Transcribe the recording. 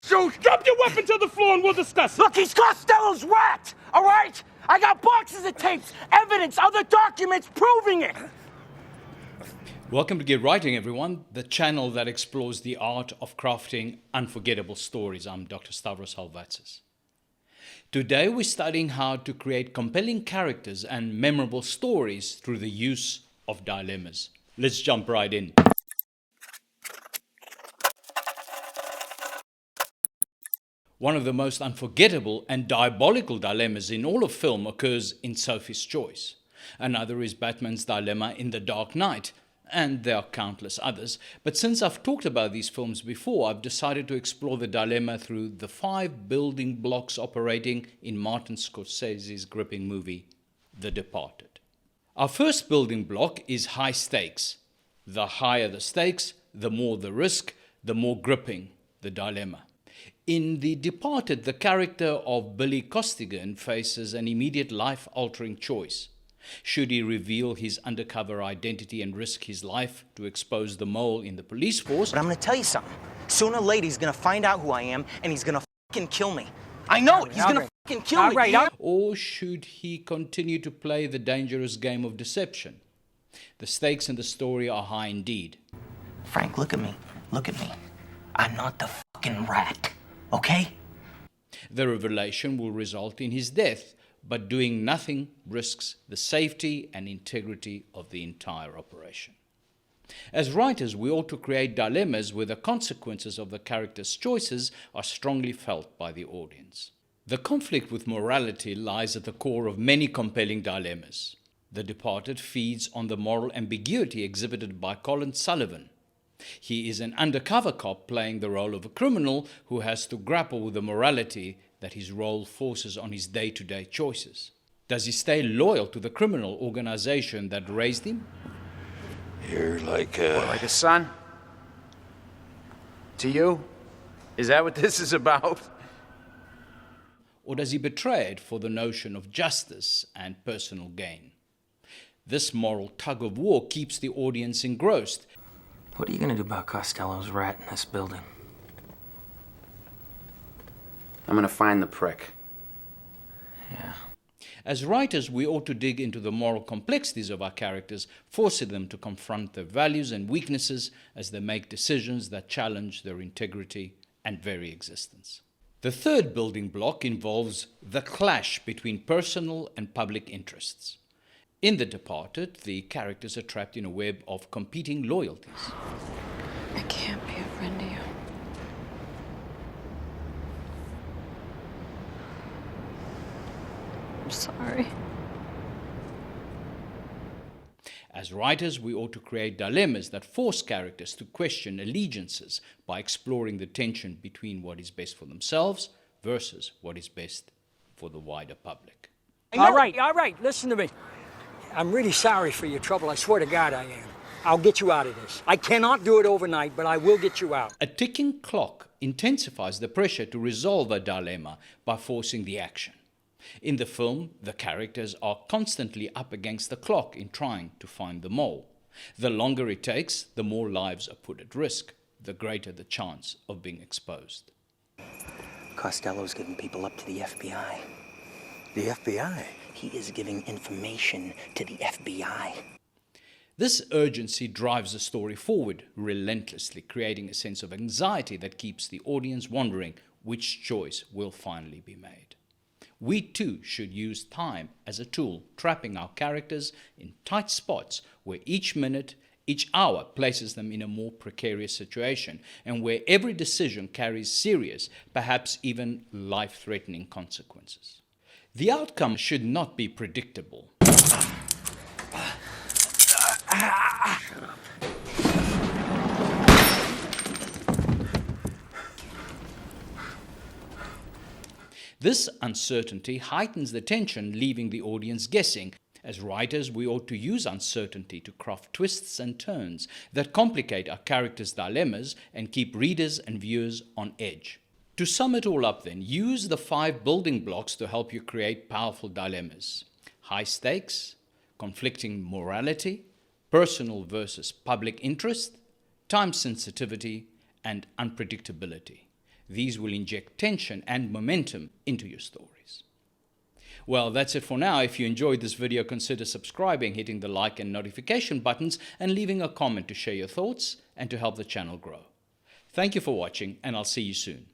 Shoot! Drop your weapon to the floor and we'll discuss it. Look, he's Costello's rat, all right? I got boxes of tapes, evidence, other documents proving it. Welcome to Get Writing, everyone, the channel that explores the art of crafting unforgettable stories. I'm Dr. Stavros Halvatsis. Today we're studying how to create compelling characters and memorable stories through the use of dilemmas. Let's jump right in. One of the most unforgettable and diabolical dilemmas in all of film occurs in Sophie's Choice. Another is Batman's dilemma in The Dark Knight, and there are countless others. But since I've talked about these films before, I've decided to explore the dilemma through the 5 building blocks operating in Martin Scorsese's gripping movie, The Departed. Our first building block is high stakes. The higher the stakes, the more the risk, the more gripping the dilemma. In The Departed, the character of Billy Costigan faces an immediate life-altering choice. Should he reveal his undercover identity and risk his life to expose the mole in the police force? But I'm gonna tell you something. Sooner or later, he's gonna find out who I am, and he's gonna fucking kill me. I know it. He's gonna fucking kill me. Or should he continue to play the dangerous game of deception? The stakes in the story are high indeed. Frank, look at me. Look at me. I'm not the fucking rat, okay? The revelation will result in his death, but doing nothing risks the safety and integrity of the entire operation. As writers, we ought to create dilemmas where the consequences of the character's choices are strongly felt by the audience. The conflict with morality lies at the core of many compelling dilemmas. The Departed feeds on the moral ambiguity exhibited by Colin Sullivan. He is an undercover cop playing the role of a criminal who has to grapple with the morality that his role forces on his day-to-day choices. Does he stay loyal to the criminal organization that raised him? You're like Like a son? To you? Is that what this is about? Or does he betray it for the notion of justice and personal gain? This moral tug-of-war keeps the audience engrossed. What are you gonna do about Costello's rat in this building? I'm gonna find the prick. Yeah. As writers, we ought to dig into the moral complexities of our characters, forcing them to confront their values and weaknesses as they make decisions that challenge their integrity and very existence. The third building block involves the clash between personal and public interests. In The Departed, the characters are trapped in a web of competing loyalties. I can't be a friend to you. I'm sorry. As writers, we ought to create dilemmas that force characters to question allegiances by exploring the tension between what is best for themselves versus what is best for the wider public. All right, listen to me. I'm really sorry for your trouble. I swear to God I am. I'll get you out of this. I cannot do it overnight, but I will get you out. A ticking clock intensifies the pressure to resolve a dilemma by forcing the action. In the film, the characters are constantly up against the clock in trying to find the mole. The longer it takes, the more lives are put at risk, the greater the chance of being exposed. Costello's giving people up to the FBI. the FBI. He is giving information to the FBI. This urgency drives the story forward relentlessly, creating a sense of anxiety that keeps the audience wondering which choice will finally be made. We too should use time as a tool, trapping our characters in tight spots where each minute, each hour places them in a more precarious situation, and where every decision carries serious, perhaps even life-threatening consequences. The outcome should not be predictable. This uncertainty heightens the tension, leaving the audience guessing. As writers, we ought to use uncertainty to craft twists and turns that complicate our characters' dilemmas and keep readers and viewers on edge. To sum it all up then, use the 5 building blocks to help you create powerful dilemmas. High stakes, conflicting morality, personal versus public interest, time sensitivity, and unpredictability. These will inject tension and momentum into your stories. Well, that's it for now. If you enjoyed this video, consider subscribing, hitting the like and notification buttons, and leaving a comment to share your thoughts and to help the channel grow. Thank you for watching, and I'll see you soon.